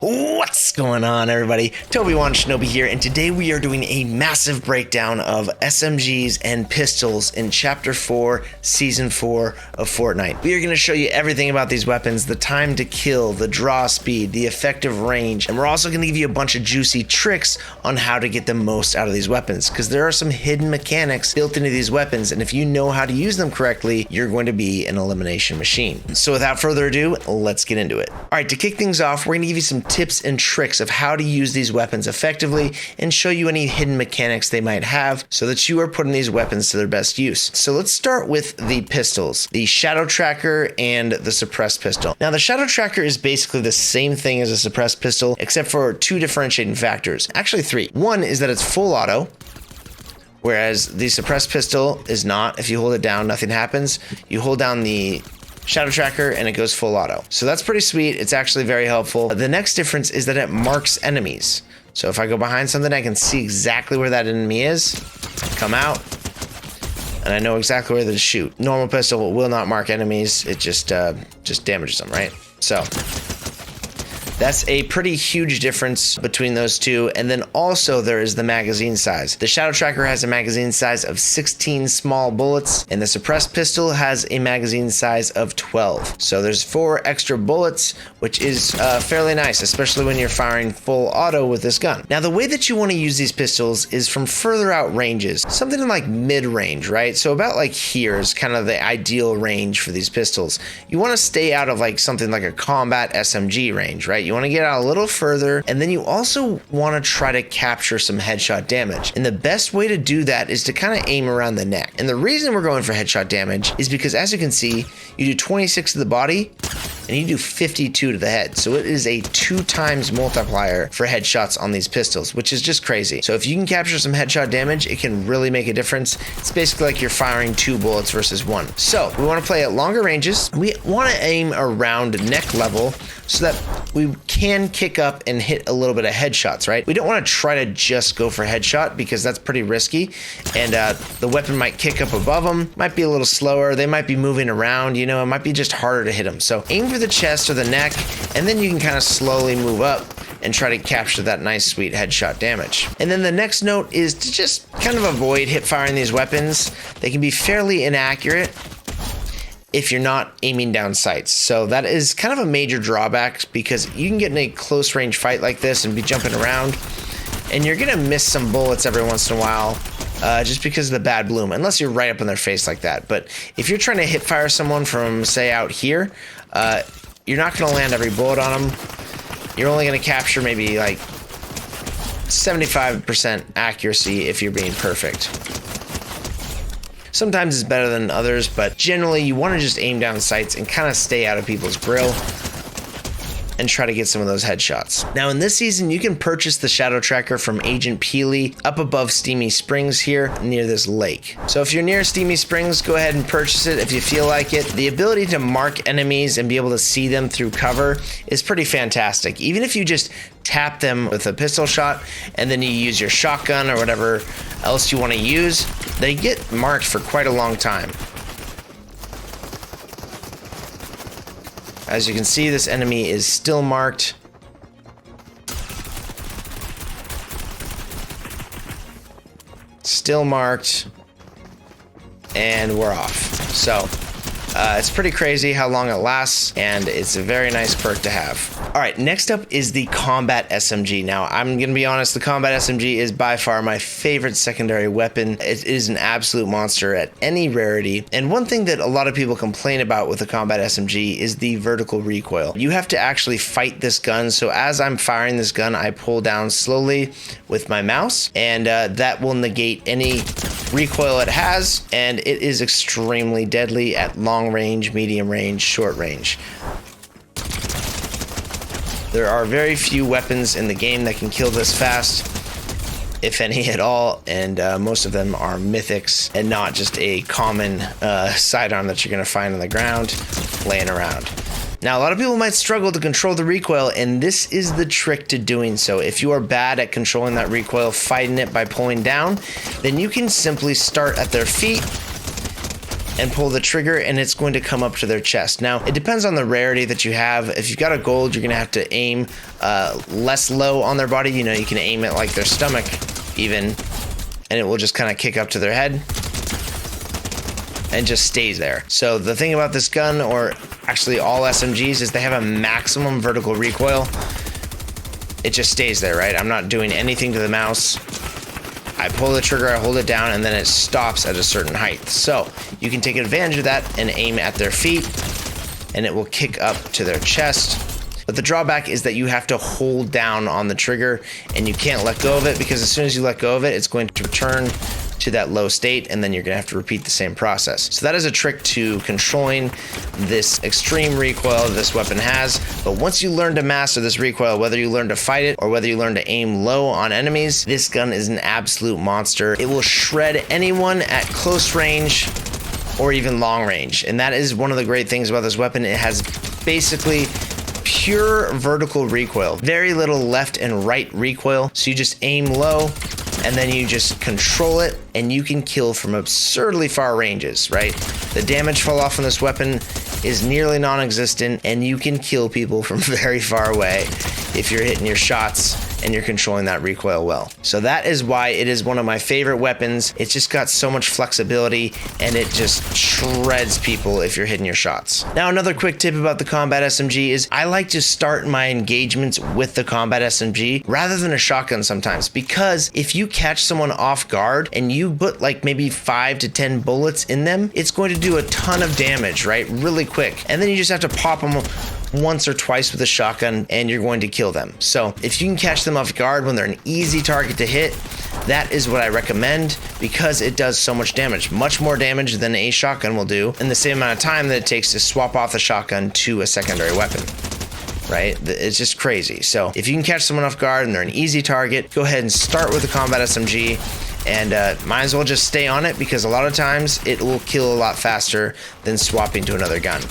What's going on, everybody? Toby1 Shinobi here, and today we are doing a massive breakdown of SMGs and pistols in Chapter 4, Season 4 of Fortnite. We are going to show you everything about these weapons, the time to kill, the draw speed, the effective range, and we're also going to give you a bunch of juicy tricks on how to get the most out of these weapons, because there are some hidden mechanics built into these weapons, and if you know how to use them correctly, you're going to be an elimination machine. So without further ado, let's get into it. All right, to kick things off, we're going to give you some tips and tricks of how to use these weapons effectively and show you any hidden mechanics they might have so that you are putting these weapons to their best use. So let's start with the pistols, the Shadow Tracker and the Suppressed Pistol. Now the Shadow Tracker is basically the same thing as a Suppressed Pistol except for two differentiating factors. Actually three. One is that it's full auto, whereas the Suppressed Pistol is not. If you hold it down, nothing happens. You hold down the Shadow Tracker and it goes full auto. So that's pretty sweet. It's actually very helpful. The next difference is that it marks enemies. So if I go behind something, I can see exactly where that enemy is, come out, and I know exactly where to shoot. Normal pistol will not mark enemies. It just damages them, right? So that's a pretty huge difference between those two. And then also there is the magazine size. The Shadow Tracker has a magazine size of 16 small bullets, and the Suppressed Pistol has a magazine size of 12. So there's 4 extra bullets, which is fairly nice, especially when you're firing full auto with this gun. Now the way that you want to use these pistols is from further out ranges, something in like mid-range, right? So about like here is kind of the ideal range for these pistols. You want to stay out of like something like a combat SMG range, right? You want to get out a little further, and then you also want to try to capture some headshot damage. And the best way to do that is to kind of aim around the neck. And the reason we're going for headshot damage is because, as you can see, you do 26 to the body and you do 52 to the head. So it is a 2 times multiplier for headshots on these pistols, which is just crazy. So if you can capture some headshot damage, it can really make a difference. It's basically like you're firing 2 bullets versus 1. So we want to play at longer ranges. We want to aim around neck level so that we can kick up and hit a little bit of headshots, right? We don't want to try to just go for headshot because that's pretty risky, and the weapon might kick up above them, might be a little slower, they might be moving around, you know, it might be just harder to hit them. So aim for the chest or the neck, and then you can kind of slowly move up and try to capture that nice sweet headshot damage. And then the next note is to just kind of avoid hip firing these weapons. They can be fairly inaccurate if you're not aiming down sights. So that is kind of a major drawback, because you can get in a close range fight like this and be jumping around, and you're gonna miss some bullets every once in a while just because of the bad bloom, unless you're right up in their face like that. But if you're trying to hip fire someone from, say, out here, you're not gonna land every bullet on them. You're only gonna capture maybe like 75% accuracy if you're being perfect. Sometimes it's better than others, but generally you want to just aim down sights and kind of stay out of people's grill and try to get some of those headshots. Now in this season, you can purchase the Shadow Tracker from Agent Peely up above Steamy Springs here near this lake. So if you're near Steamy Springs, go ahead and purchase it if you feel like it. The ability to mark enemies and be able to see them through cover is pretty fantastic. Even if you just tap them with a pistol shot and then you use your shotgun or whatever else you want to use, they get marked for quite a long time. As you can see, this enemy is still marked. Still marked. And we're off. So it's pretty crazy how long it lasts, and it's a very nice perk to have. All right, next up is the Combat SMG. Now, I'm going to be honest, the Combat SMG is by far my favorite secondary weapon. It is an absolute monster at any rarity. And one thing that a lot of people complain about with the Combat SMG is the vertical recoil. You have to actually fight this gun. So as I'm firing this gun, I pull down slowly with my mouse, and that will negate any recoil it has, and it is extremely deadly at long range, medium range, short range. There are very few weapons in the game that can kill this fast, if any at all, and most of them are mythics and not just a common sidearm that you're going to find on the ground laying around. Now, a lot of people might struggle to control the recoil, and this is the trick to doing so. If you are bad at controlling that recoil, fighting it by pulling down, then you can simply start at their feet and pull the trigger, and it's going to come up to their chest. Now, it depends on the rarity that you have. If you've got a gold, you're gonna have to aim less low on their body. You know, you can aim at like their stomach even, and it will just kind of kick up to their head and just stays there. So the thing about this gun, or actually all SMGs, is they have a maximum vertical recoil. It just stays there, right? I'm not doing anything to the mouse. I pull the trigger, I hold it down, and then it stops at a certain height. So you can take advantage of that and aim at their feet, and it will kick up to their chest. But the drawback is that you have to hold down on the trigger, and you can't let go of it, because as soon as you let go of it, it's going to return to that low state, and then you're gonna have to repeat the same process. So that is a trick to controlling this extreme recoil this weapon has. But once you learn to master this recoil, whether you learn to fight it or whether you learn to aim low on enemies, this gun is an absolute monster. It will shred anyone at close range or even long range. And that is one of the great things about this weapon. It has basically pure vertical recoil, very little left and right recoil. So you just aim low, and then you just control it, and you can kill from absurdly far ranges, right? The damage fall off on this weapon is nearly non-existent, and you can kill people from very far away if you're hitting your shots and you're controlling that recoil well. So that is why it is one of my favorite weapons. It's just got so much flexibility, and it just shreds people if you're hitting your shots. Now, another quick tip about the combat SMG is I like to start my engagements with the combat SMG rather than a shotgun sometimes, because if you catch someone off guard and you put like maybe 5 to 10 bullets in them, it's going to do a ton of damage, right? Really quick. And then you just have to pop them once or twice with a shotgun, and you're going to kill them. So if you can catch them off guard when they're an easy target to hit, that is what I recommend, because it does so much damage, much more damage than a shotgun will do in the same amount of time that it takes to swap off the shotgun to a secondary weapon, right? It's just crazy. So if you can catch someone off guard and they're an easy target, go ahead and start with the combat SMG, and might as well just stay on it, because a lot of times it will kill a lot faster than swapping to another gun.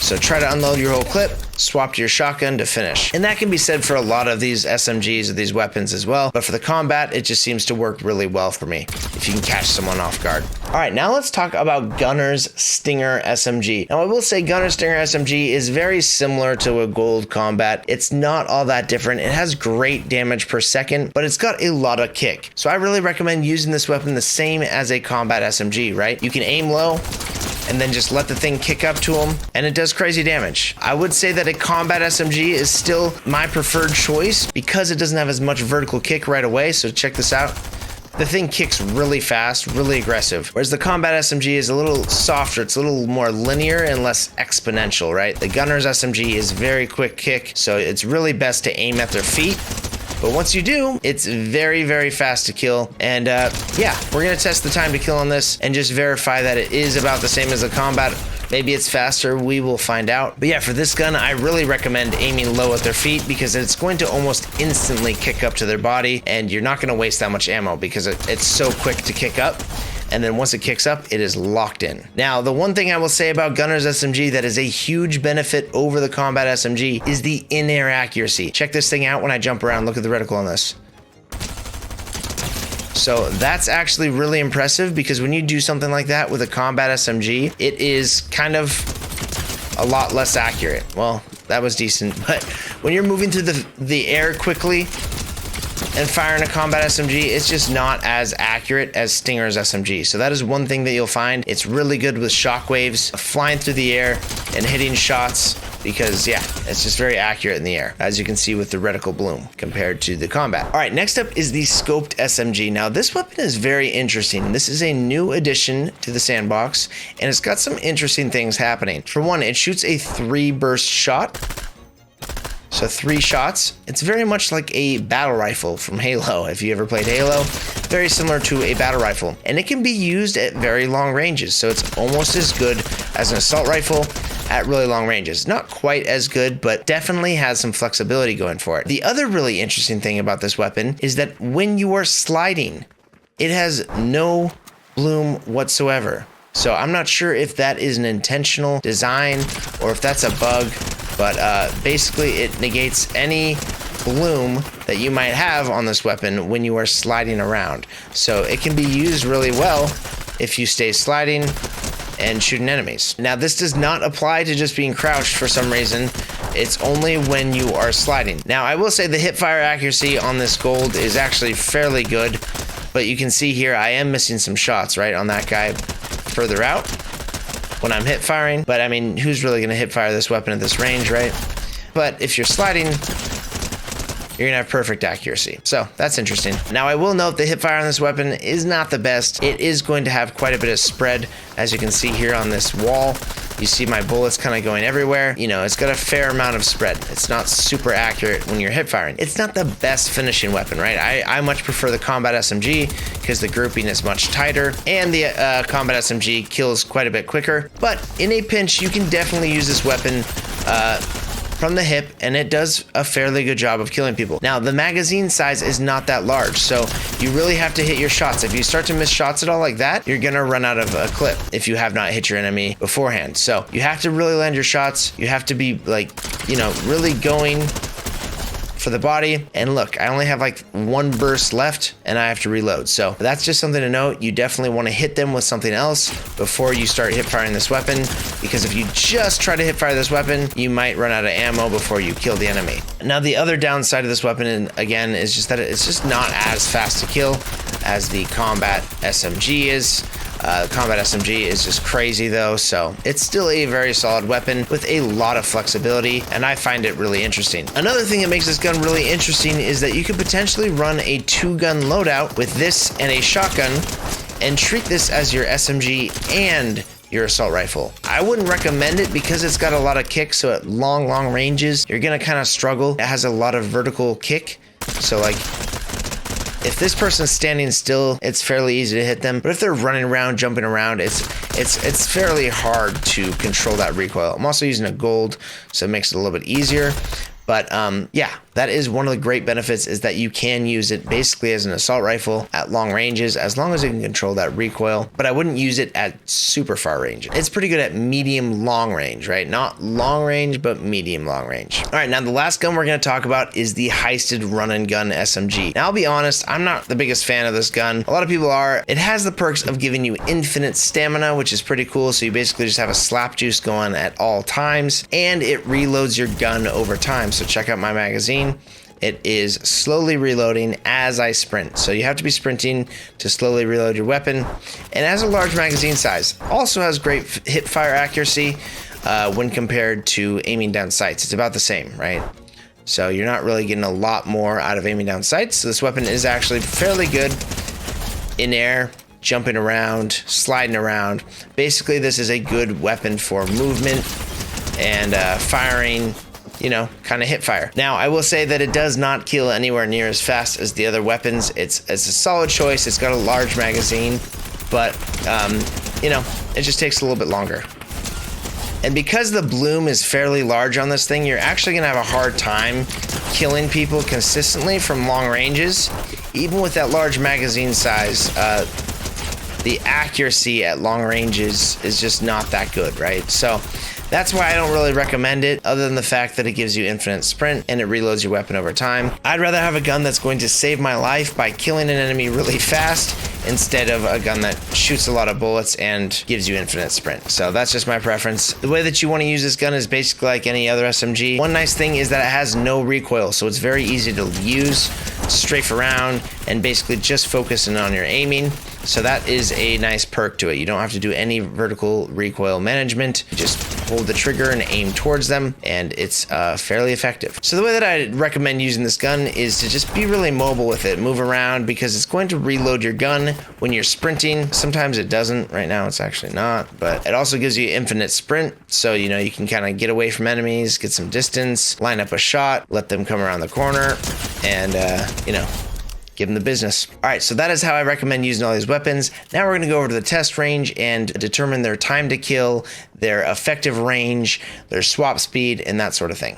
So try to unload your whole clip, swap to your shotgun to finish. And that can be said for a lot of these SMGs or these weapons as well, but for the combat, it just seems to work really well for me if you can catch someone off guard. All right, now let's talk about Gunner's Stinger SMG. Now I will say Gunner's Stinger SMG is very similar to a gold combat. It's not all that different. It has great damage per second, but it's got a lot of kick. So I really recommend using this weapon the same as a combat SMG, right? You can aim low and then just let the thing kick up to them, and it does crazy damage. I would say that a combat SMG is still my preferred choice because it doesn't have as much vertical kick right away. So check this out. The thing kicks really fast, really aggressive, whereas the combat SMG is a little softer. It's a little more linear and less exponential, right? The Gunner's SMG is very quick kick, so it's really best to aim at their feet. But once you do, it's very, very fast to kill. And yeah, we're gonna test the time to kill on this and just verify that it is about the same as the combat. Maybe it's faster, we will find out. But yeah, for this gun, I really recommend aiming low at their feet, because it's going to almost instantly kick up to their body, and you're not gonna waste that much ammo because it's so quick to kick up. And then once it kicks up, it is locked in. Now, the one thing I will say about Gunner's SMG that is a huge benefit over the combat SMG is the in-air accuracy. Check this thing out when I jump around. Look at the reticle on this. So that's actually really impressive, because when you do something like that with a combat SMG, it is kind of a lot less accurate. Well, that was decent, but when you're moving through the air quickly and firing a combat SMG, it's just not as accurate as Stinger's SMG. So that is one thing that you'll find. It's really good with shockwaves, flying through the air and hitting shots, because yeah, it's just very accurate in the air, as you can see with the reticle bloom compared to the combat. All right, next up is the scoped SMG. Now this weapon is very interesting. This is a new addition to the sandbox, and it's got some interesting things happening. For one, it shoots a 3-burst shot. So 3 shots. It's very much like a battle rifle from Halo. If you ever played Halo, very similar to a battle rifle. And it can be used at very long ranges. So it's almost as good as an assault rifle at really long ranges. Not quite as good, but definitely has some flexibility going for it. The other really interesting thing about this weapon is that when you are sliding, it has no bloom whatsoever. So I'm not sure if that is an intentional design or if that's a bug. But basically it negates any bloom that you might have on this weapon when you are sliding around. So it can be used really well if you stay sliding and shooting enemies. Now, this does not apply to just being crouched for some reason. It's only when you are sliding. Now, I will say the hip fire accuracy on this gold is actually fairly good, but you can see here I am missing some shots, right, on that guy further out when I'm hip firing. But I mean, who's really gonna hip fire this weapon at this range, right? But if you're sliding, you're gonna have perfect accuracy. So that's interesting. Now, I will note the hip fire on this weapon is not the best. It is going to have quite a bit of spread, as you can see here on this wall. You see my bullets kind of going everywhere. You know, it's got a fair amount of spread. It's not super accurate when you're hip firing. It's not the best finishing weapon, right? I much prefer the combat SMG because the grouping is much tighter and the combat SMG kills quite a bit quicker. But in a pinch, you can definitely use this weapon from the hip, and it does a fairly good job of killing people. Now, the magazine size is not that large, so you really have to hit your shots. If you start to miss shots at all like that, you're gonna run out of a clip if you have not hit your enemy beforehand. So you have to really land your shots. You have to be like, you know, really going for the body. And look, I only have like one burst left and I have to reload. So that's just something to note. You definitely want to hit them with something else before you start hip firing this weapon, because if you just try to hip fire this weapon, you might run out of ammo before you kill the enemy. Now, the other downside of this weapon, and again, is just that it's just not as fast to kill as the combat SMG is. Combat SMG is just crazy though, so it's still a very solid weapon with a lot of flexibility, and I find it really interesting. Another thing that makes this gun really interesting is that you could potentially run a 2-gun loadout with this and a shotgun and treat this as your SMG and your assault rifle. I wouldn't recommend it because it's got a lot of kick, so at long ranges, you're gonna kind of struggle. It has a lot of vertical kick, so like, if this person's standing still, it's fairly easy to hit them. But if they're running around, jumping around, it's fairly hard to control that recoil. I'm also using a gold, so it makes it a little bit easier. But yeah, that is one of the great benefits, is that you can use it basically as an assault rifle at long ranges, as long as you can control that recoil. But I wouldn't use it at super far range. It's pretty good at medium long range, right? Not long range, but medium long range. All right, now the last gun we're gonna talk about is the heisted run and gun SMG. Now, I'll be honest, I'm not the biggest fan of this gun. A lot of people are. It has the perks of giving you infinite stamina, which is pretty cool. So you basically just have a slap juice going at all times, and it reloads your gun over time. So check out my magazine. It is slowly reloading as I sprint. So you have to be sprinting to slowly reload your weapon. And it has a large magazine size. Also has great hip fire accuracy when compared to aiming down sights. It's about the same, right? So you're not really getting a lot more out of aiming down sights. So this weapon is actually fairly good in air, jumping around, sliding around. Basically, this is a good weapon for movement and firing, you know, kind of hip fire. Now, I will say that it does not kill anywhere near as fast as the other weapons. It's a solid choice. It's got a large magazine, but you know, it just takes a little bit longer. And because the bloom is fairly large on this thing, you're actually gonna have a hard time killing people consistently from long ranges. Even with that large magazine size, the accuracy at long ranges is just not that good, right? So that's why I don't really recommend it, other than the fact that it gives you infinite sprint and it reloads your weapon over time. I'd rather have a gun that's going to save my life by killing an enemy really fast instead of a gun that shoots a lot of bullets and gives you infinite sprint. So that's just my preference. The way that you want to use this gun is basically like any other SMG. One nice thing is that it has no recoil, so it's very easy to use, strafe around, and basically just focusing on your aiming. So that is a nice perk to it. You don't have to do any vertical recoil management. You just hold the trigger and aim towards them, and it's fairly effective. So the way that I recommend using this gun is to just be really mobile with it, move around, because it's going to reload your gun when you're sprinting. Sometimes it doesn't. Right now it's actually not, but it also gives you infinite sprint, so you know you can kind of get away from enemies, get some distance, line up a shot, let them come around the corner, and you know, give them the business. All right, so that is how I recommend using all these weapons. Now we're gonna go over to the test range and determine their time to kill, their effective range, their swap speed, and that sort of thing.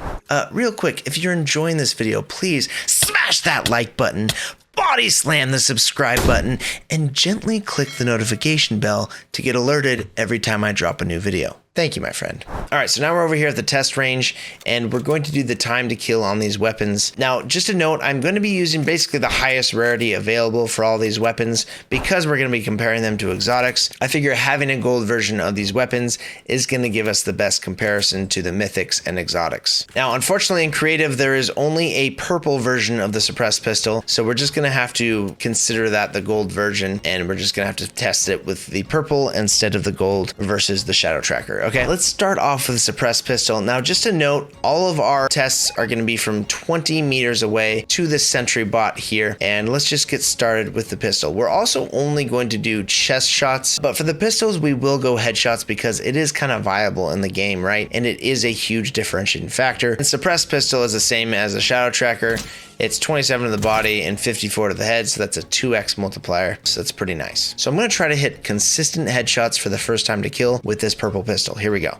Real quick, if you're enjoying this video, please smash that like button, body slam the subscribe button, and gently click the notification bell to get alerted every time I drop a new video. Thank you, my friend. All right, so now we're over here at the test range, and we're going to do the time to kill on these weapons. Now, just a note, I'm going to be using basically the highest rarity available for all these weapons because we're going to be comparing them to exotics. I figure having a gold version of these weapons is going to give us the best comparison to the mythics and exotics. Now, unfortunately, in creative, there is only a purple version of the suppressed pistol, so we're just going to have to consider that the gold version, and we're just going to have to test it with the purple instead of the gold versus the shadow tracker. Okay, let's start off with the suppressed pistol. Now, just a note, all of our tests are going to be from 20 meters away to the sentry bot here, and let's just get started with the pistol. We're also only going to do chest shots, but for the pistols, we will go headshots because it is kind of viable in the game, right? And it is a huge differentiating factor. And suppressed pistol is the same as a shadow tracker. It's 27 to the body and 54 to the head, so that's a 2x multiplier, so that's pretty nice. So I'm going to try to hit consistent headshots for the first time to kill with this purple pistol. Here we go. All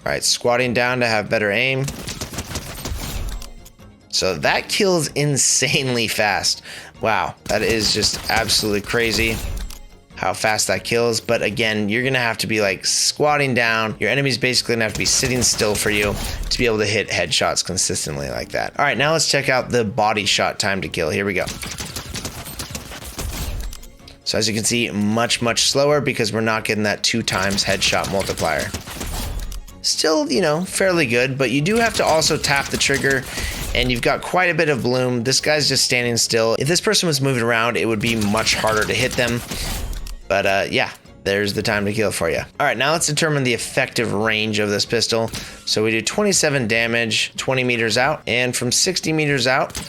right, squatting down to have better aim. So that kills insanely fast. Wow, that is just absolutely crazy how fast that kills. But again, you're gonna have to be like squatting down. Your enemy's basically gonna have to be sitting still for you to be able to hit headshots consistently like that. All right, now let's check out the body shot time to kill. Here we go. So as you can see, much slower because we're not getting that 2 times headshot multiplier. Still, you know, fairly good, but you do have to also tap the trigger, and you've got quite a bit of bloom. This guy's just standing still. If this person was moving around, it would be much harder to hit them. But yeah, there's the time to kill for you. All right, now let's determine the effective range of this pistol. So we do 27 damage, 20 meters out, and from 60 meters out,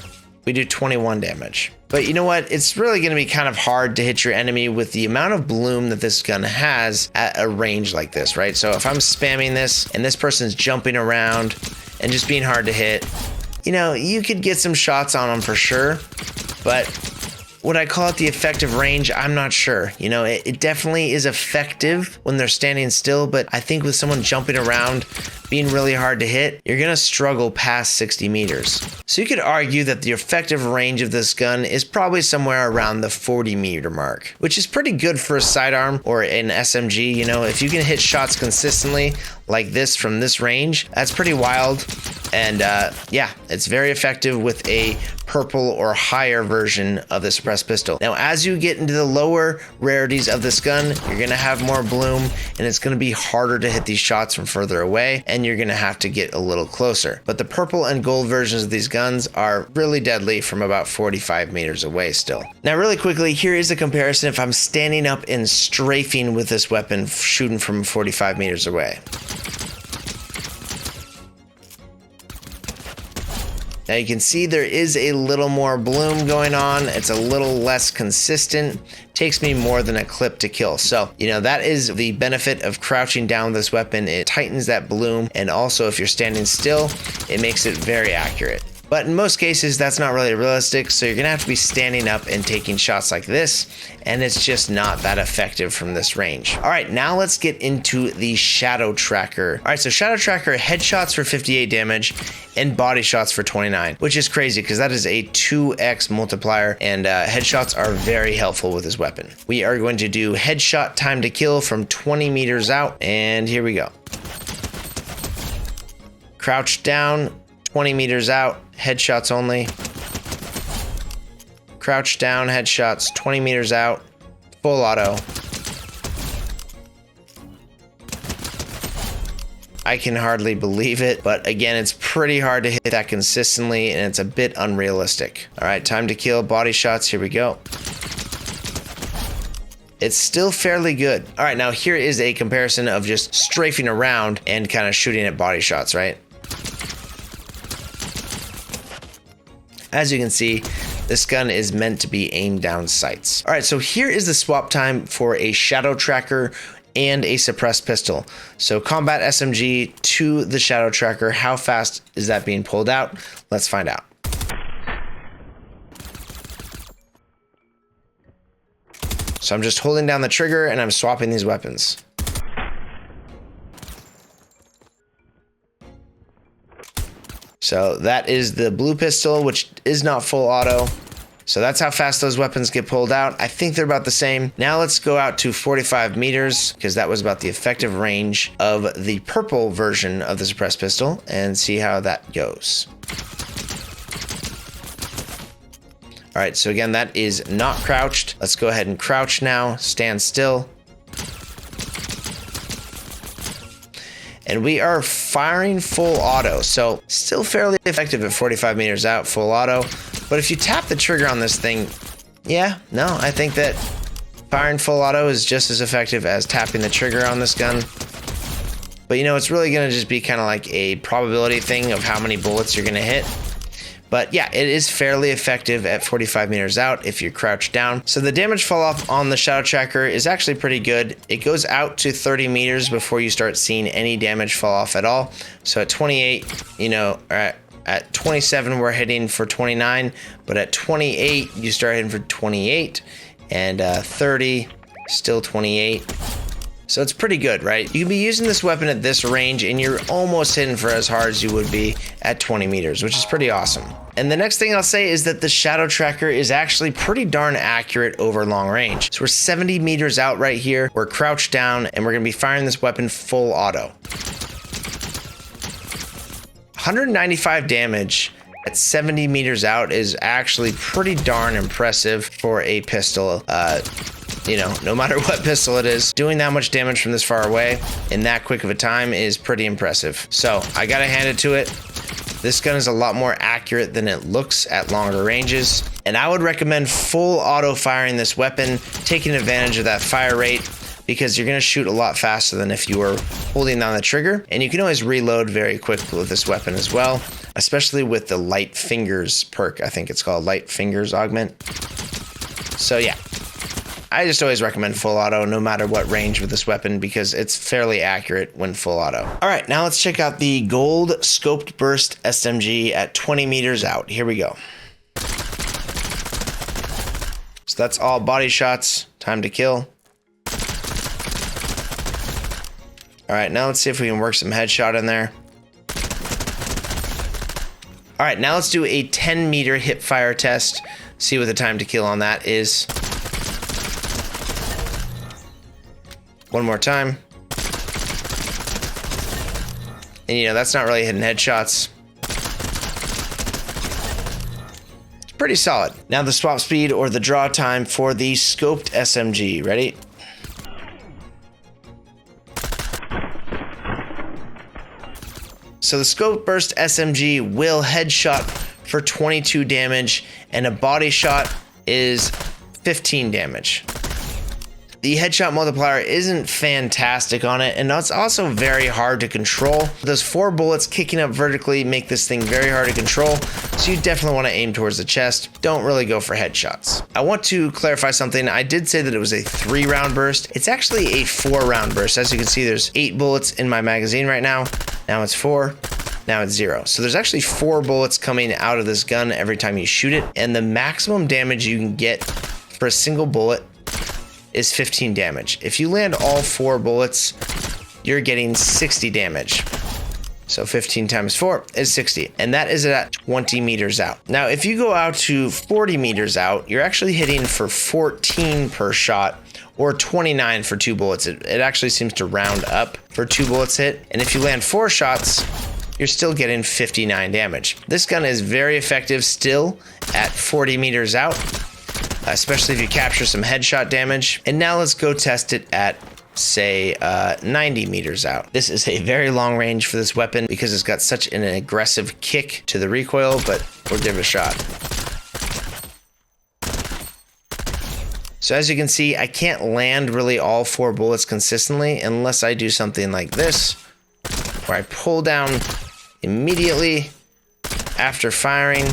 we do 21 damage. But you know what? It's really going to be kind of hard to hit your enemy with the amount of bloom that this gun has at a range like this, right? So if I'm spamming this and this person's jumping around and just being hard to hit, you know, you could get some shots on them for sure, but would I call it the effective range? I'm not sure. You know, it definitely is effective when they're standing still, but I think with someone jumping around, being really hard to hit, you're gonna struggle past 60 meters. So you could argue that the effective range of this gun is probably somewhere around the 40 meter mark, which is pretty good for a sidearm or an SMG. You know, if you can hit shots consistently like this from this range, that's pretty wild. And yeah, it's very effective with a purple or higher version of the suppressed pistol. Now, as you get into the lower rarities of this gun, you're gonna have more bloom, and it's gonna be harder to hit these shots from further away, and you're gonna have to get a little closer. But the purple and gold versions of these guns are really deadly from about 45 meters away still. Now, really quickly, here is a comparison if I'm standing up and strafing with this weapon, shooting from 45 meters away. Now you can see there is a little more bloom going on. It's a little less consistent. Takes me more than a clip to kill. So, you know, that is the benefit of crouching down with this weapon. It tightens that bloom. And also if you're standing still, it makes it very accurate. But in most cases, that's not really realistic. So you're gonna have to be standing up and taking shots like this. And it's just not that effective from this range. All right, now let's get into the shadow tracker. All right, so shadow tracker, headshots for 58 damage and body shots for 29, which is crazy because that is a 2x multiplier, and headshots are very helpful with this weapon. We are going to do headshot time to kill from 20 meters out, and here we go. Crouch down, 20 meters out, headshots only. Crouch down, headshots, 20 meters out, full auto. I can hardly believe it, but again, it's pretty hard to hit that consistently, and it's a bit unrealistic. All right, time to kill, body shots, here we go. It's still fairly good. All right, now here is a comparison of just strafing around and kind of shooting at body shots, right? As you can see, this gun is meant to be aimed down sights. All right, so here is the swap time for a shadow tracker and a suppressed pistol. So combat SMG to the shadow tracker, how fast is that being pulled out? Let's find out. So I'm just holding down the trigger and I'm swapping these weapons. So that is the blue pistol, which is not full auto. So that's how fast those weapons get pulled out. I think they're about the same. Now let's go out to 45 meters because that was about the effective range of the purple version of the suppressed pistol, and see how that goes. All right, so again, that is not crouched. Let's go ahead and crouch now, stand still. And we are firing full auto, so still fairly effective at 45 meters out, full auto. But if you tap the trigger on this thing, I think that firing full auto is just as effective as tapping the trigger on this gun. But it's really gonna just be kind of like a probability thing of how many bullets you're gonna hit. But yeah, it is fairly effective at 45 meters out if you're crouched down. So the damage fall off on the shadow tracker is actually pretty good. It goes out to 30 meters before you start seeing any damage fall off at all. So at 28, at 27, we're hitting for 29, but at 28, you start hitting for 28, and 30, still 28. So it's pretty good, right? You can be using this weapon at this range and you're almost hitting for as hard as you would be at 20 meters, which is pretty awesome. And the next thing I'll say is that the shadow tracker is actually pretty darn accurate over long range. So we're 70 meters out right here. We're crouched down and we're gonna be firing this weapon full auto. 195 damage at 70 meters out is actually pretty darn impressive for a pistol. No matter what pistol it is, doing that much damage from this far away in that quick of a time is pretty impressive. So I gotta hand it to it. This gun is a lot more accurate than it looks at longer ranges. And I would recommend full auto firing this weapon, taking advantage of that fire rate, because you're gonna shoot a lot faster than if you were holding down the trigger. And you can always reload very quickly with this weapon as well, especially with the light fingers perk. I think it's called light fingers augment. So yeah. I just always recommend full auto no matter what range with this weapon because it's fairly accurate when full auto. All right, now let's check out the gold scoped burst SMG at 20 meters out. Here we go. So that's all body shots, time to kill. All right, now let's see if we can work some headshot in there. All right, now let's do a 10 meter hip fire test. See what the time to kill on that is. One more time. And that's not really hitting headshots. It's pretty solid. Now the swap speed or the draw time for the scoped SMG. Ready? So the scope burst SMG will headshot for 22 damage and a body shot is 15 damage. The headshot multiplier isn't fantastic on it, and it's also very hard to control. Those 4 bullets kicking up vertically make this thing very hard to control, so you definitely want to aim towards the chest. Don't really go for headshots. I want to clarify something. I did say that it was a 3-round burst. It's actually a 4-round burst. As you can see, there's 8 bullets in my magazine right now. Now it's 4. Now it's 0. So there's actually 4 bullets coming out of this gun every time you shoot it, and the maximum damage you can get for a single bullet is 15 damage. If you land all 4 bullets, you're getting 60 damage. So 15 times 4 is 60, and that is at 20 meters out. Now, if you go out to 40 meters out, you're actually hitting for 14 per shot, or 29 for 2 bullets. It actually seems to round up for 2 bullets hit, and if you land 4 shots, you're still getting 59 damage. This gun is very effective still at 40 meters out, especially if you capture some headshot damage. And now let's go test it at, say, 90 meters out. This is a very long range for this weapon because it's got such an aggressive kick to the recoil, but we'll give it a shot. So as you can see, I can't land really all 4 bullets consistently unless I do something like this, where I pull down immediately after firing.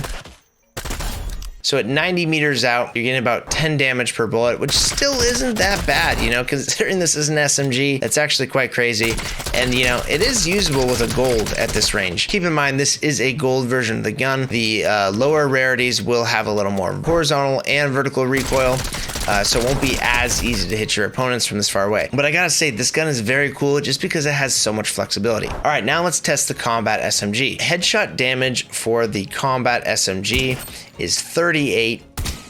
So at 90 meters out, you're getting about 10 damage per bullet, which still isn't that bad, considering this is an SMG. That's actually quite crazy. And, it is usable with a gold at this range. Keep in mind, this is a gold version of the gun. The lower rarities will have a little more horizontal and vertical recoil. So it won't be as easy to hit your opponents from this far away. But I gotta say, this gun is very cool just because it has so much flexibility. All right, now let's test the combat SMG. Headshot damage for the combat SMG is 38,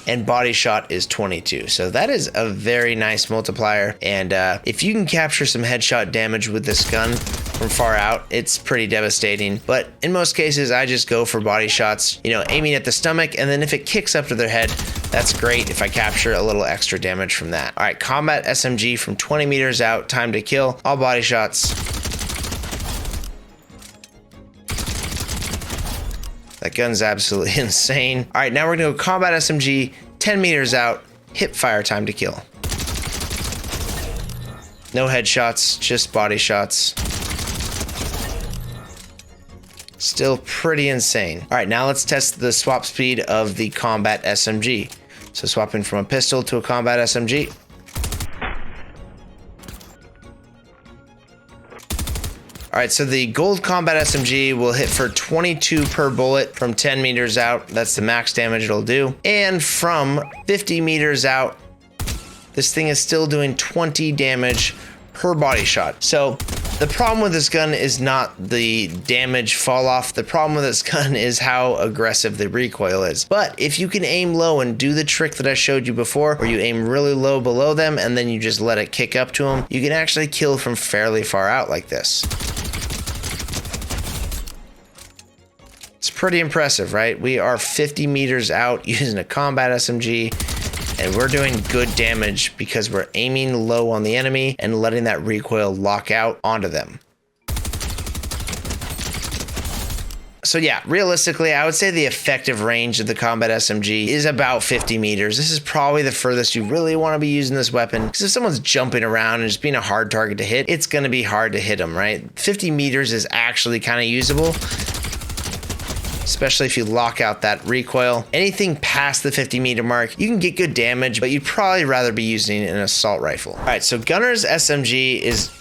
and body shot is 22. So that is a very nice multiplier. And if you can capture some headshot damage with this gun from far out, it's pretty devastating. But in most cases, I just go for body shots, you know, aiming at the stomach, and then if it kicks up to their head, that's great if I capture a little extra damage from that. All right, combat SMG from 20 meters out, time to kill, all body shots. That gun's absolutely insane. All right, now we're gonna go combat SMG, 10 meters out, hip fire, time to kill. No headshots, just body shots. Still pretty insane. All right, now let's test the swap speed of the combat SMG. So swapping from a pistol to a combat SMG. All right, so the gold combat SMG will hit for 22 per bullet from 10 meters out. That's the max damage it'll do. And from 50 meters out, this thing is still doing 20 damage per body shot. So the problem with this gun is not the damage fall off. The problem with this gun is how aggressive the recoil is. But if you can aim low and do the trick that I showed you before, where you aim really low below them and then you just let it kick up to them, you can actually kill from fairly far out like this. It's pretty impressive, right? We are 50 meters out using a combat SMG, and we're doing good damage because we're aiming low on the enemy and letting that recoil lock out onto them. So yeah, realistically, I would say the effective range of the combat SMG is about 50 meters. This is probably the furthest you really want to be using this weapon, because if someone's jumping around and just being a hard target to hit, it's going to be hard to hit them, right? 50 meters is actually kind of usable, especially if you lock out that recoil. Anything past the 50 meter mark, you can get good damage, but you'd probably rather be using an assault rifle. All right, so Gunner's SMG is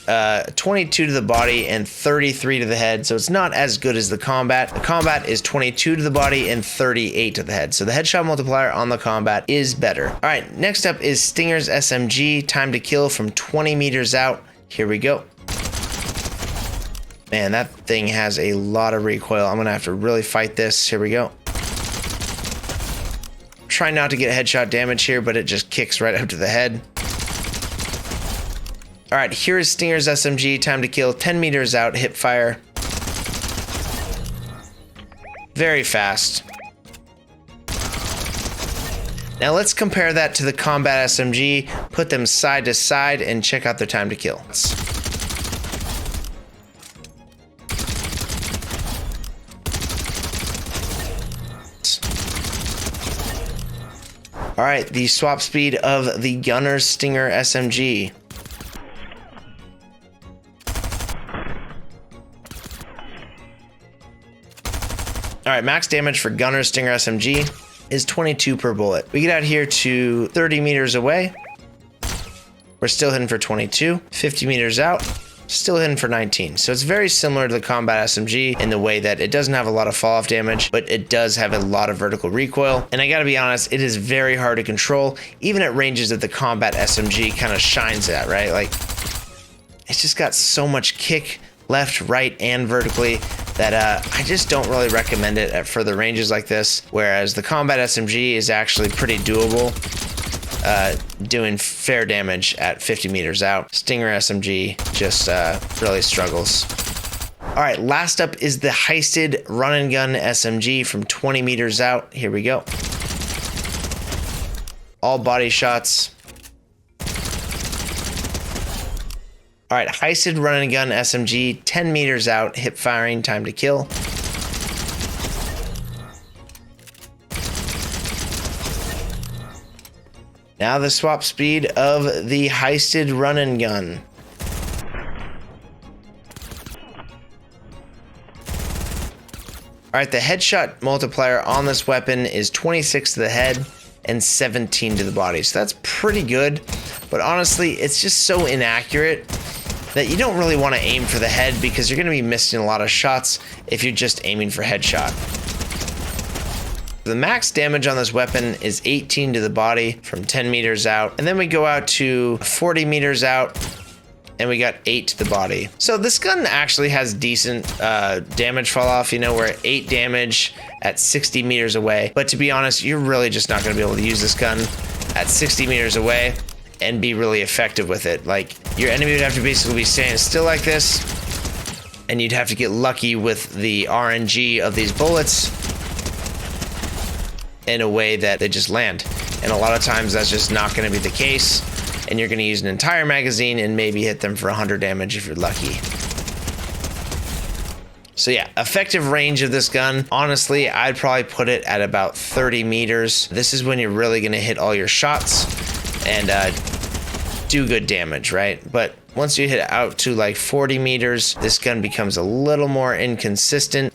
22 to the body and 33 to the head, so it's not as good as the combat. The combat is 22 to the body and 38 to the head, so the headshot multiplier on the combat is better. All right, next up is Stinger's SMG, time to kill from 20 meters out. Here we go. Man, that thing has a lot of recoil. I'm gonna have to really fight this. Here we go. Try not to get headshot damage here, but it just kicks right up to the head. All right, here is Stinger's SMG, time to kill, 10 meters out, hip fire. Very fast. Now let's compare that to the combat SMG, put them side to side, and check out their time to kill. All right, the swap speed of the Gunner's Stinger SMG. All right, max damage for Gunner's Stinger SMG is 22 per bullet. We get out here to 30 meters away. We're still hitting for 22. 50 meters out, still hitting for 19. So it's very similar to the combat SMG in the way that it doesn't have a lot of fall off damage, but it does have a lot of vertical recoil. And I gotta be honest, it is very hard to control, even at ranges that the combat SMG kind of shines at, right? Like, it's just got so much kick left, right, and vertically that I just don't really recommend it at further ranges like this. Whereas the combat SMG is actually pretty doable, doing fair damage at 50 meters out. Stinger SMG just really struggles. All right, last up is the heisted run and gun SMG from 20 meters out. Here we go. All body shots. All right, heisted run and gun SMG, 10 meters out, hip firing, time to kill. Now the swap speed of the heisted run and gun. All right, the headshot multiplier on this weapon is 26 to the head and 17 to the body. So that's pretty good, but honestly, it's just so inaccurate that you don't really want to aim for the head because you're going to be missing a lot of shots if you're just aiming for headshot. The max damage on this weapon is 18 to the body from 10 meters out. And then we go out to 40 meters out and we got 8 to the body. So this gun actually has decent damage fall off. You know, we're at 8 damage at 60 meters away. But to be honest, you're really just not going to be able to use this gun at 60 meters away and be really effective with it. Like, your enemy would have to basically be standing still like this, and you'd have to get lucky with the RNG of these bullets in a way that they just land. And a lot of times that's just not going to be the case, and you're going to use an entire magazine and maybe hit them for 100 damage if you're lucky. So yeah, effective range of this gun, honestly, I'd probably put it at about 30 meters. This is when you're really going to hit all your shots and do good damage, right? But once you hit out to like 40 meters, this gun becomes a little more inconsistent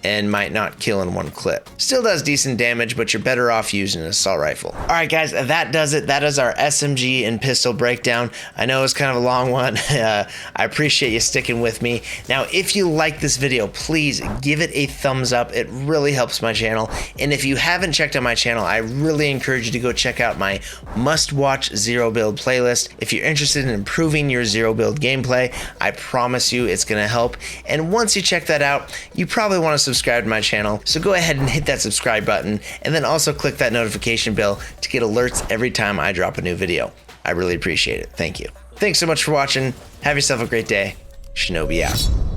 and might not kill in one clip. Still does decent damage, but you're better off using an assault rifle. All right, guys, that does it. That is our SMG and pistol breakdown. I know it's kind of a long one. I appreciate you sticking with me. Now, if you like this video, please give it a thumbs up. It really helps my channel. And if you haven't checked out my channel, I really encourage you to go check out my must-watch Zero Build playlist. If you're interested in improving your Zero Build gameplay, I promise you it's gonna help. And once you check that out, you probably want to subscribe to my channel, so go ahead and hit that subscribe button, and then also click that notification bell to get alerts every time I drop a new video. I really appreciate it. Thank you. Thanks so much for watching. Have yourself a great day. Shinobi out.